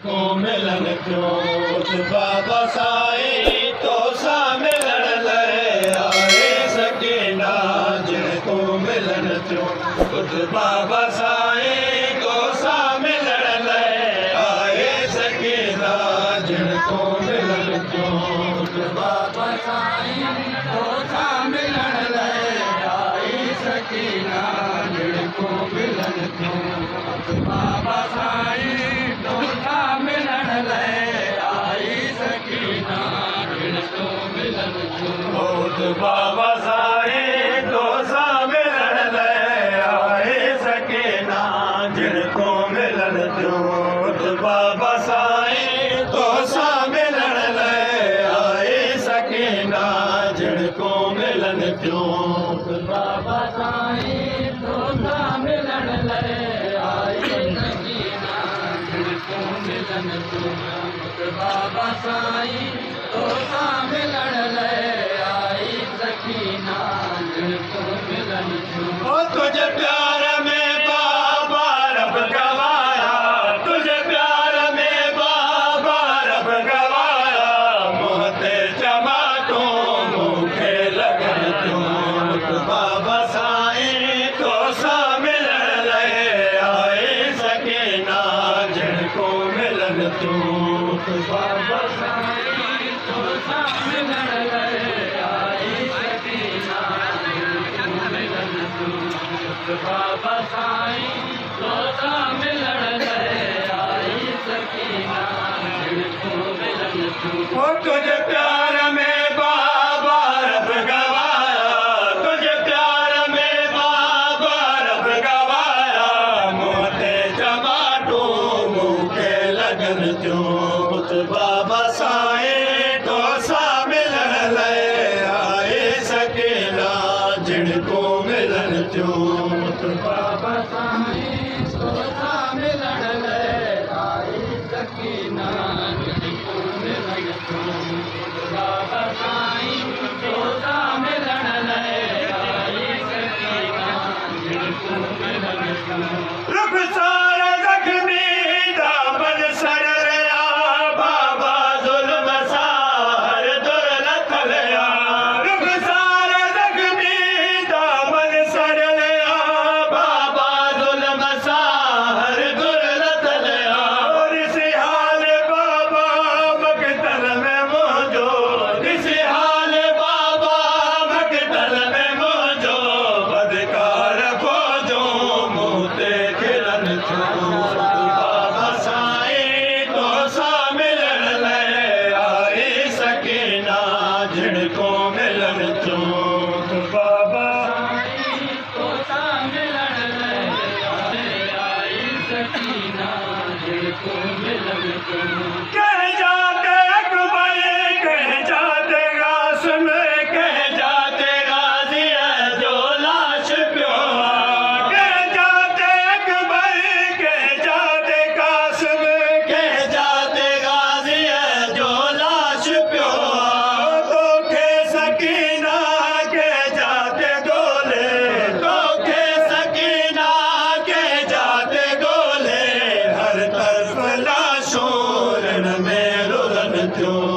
को मिलन थियो बाबा साईं तो सा मिलन ले आए सकीना जिनको मिलन थियो बाबा साईं तो सा मिलन ले आए सकीना जिनको मिलन थियो बाबा साईं तो सा मिलन ले आए सकीना जिनको मिलन थियो बाबा साईं बाबा साईं तो सा मिलन ले आए सकीना जिनको मिलन थियो बाबा साईं तो सा मिलन ले आए सकीना जिनको मिलन थियो बाबा साईं तो सा मिलन ले आए सकीना जिनको मिलन थियो बाबा साईं तो सा मिलन ले तुझे प्यार में बाबा रब गवाया तुझे प्यार में बाबा रब गवाया मोहते जमातो मुखे लगन क्यों बाबा साईं तो सा मिलन ले आए सकीना जिनको मिलन क्यों बाबा साईं तो सा मिलन ले बाबा साईं तो सा मिलन ले आई सकीना जिनको मिलन थियो तुझे प्यार में बाबा रब गवाया तुझे प्यार में बाबा रब गवाया मोते जमाटो मुखे लगन थियो बाबा साईं तो सा मिलन ले आए सकीना जिनको मिलन थियो बाबा साईं तो सा मिलन ले आई सकीना जिनको मिलन थियो बाबा साईं तो सा मिलन ले आई सकीना जिनको मिलन थियो रुख सारा जख्मी दामन सर लिया बाबा जुल्म सार दुर्लत लिया रुख सारा जख्मी दामन सर लिया बाबा साईं तो सा मिलन ले आए सकीना जिनको मिलन थियो बाबा साईं तो सा मिलन ले आए सकीना जिनको मिलन थियो कह जाते अकबर कह जाते कासिम कह जाते गाजी जो लाश प्यो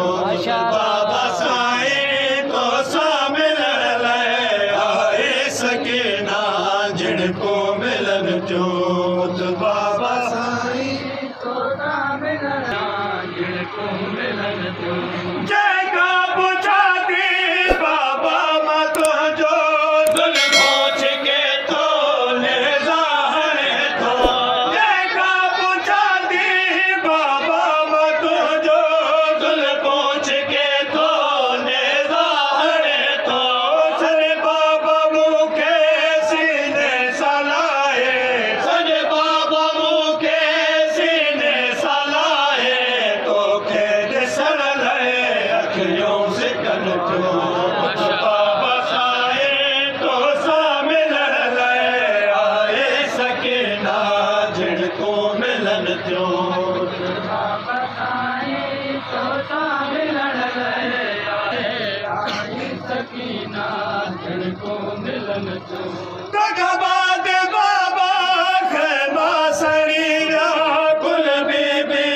बाबा साईं तो सा मिलन ले आए सकीना जिनको मिलन थियो बाबा साईं तो सा मिलन जिनको मिलन थियो जैका बुझाती बाबा मत जो दिल खोज के तो ले जाने तो जैका बुझाती बाबा मत जो बाबा साईं तो सा मिलन ले आए सकीना जिनको मिलन थियो बाबा साईं तो सा मिलन ले आए सकीना जिनको मिलन थियो बाबा खैमा सरीरा कुल बीबी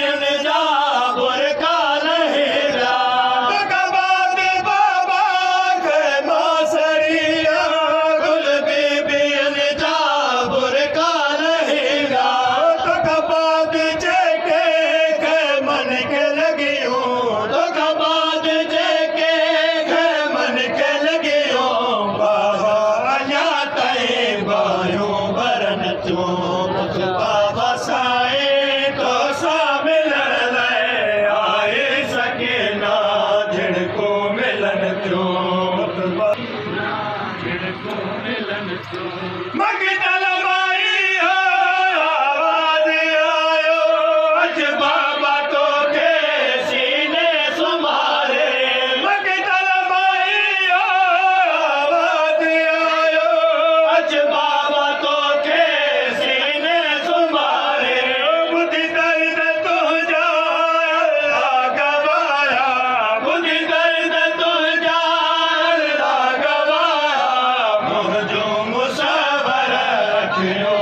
थियो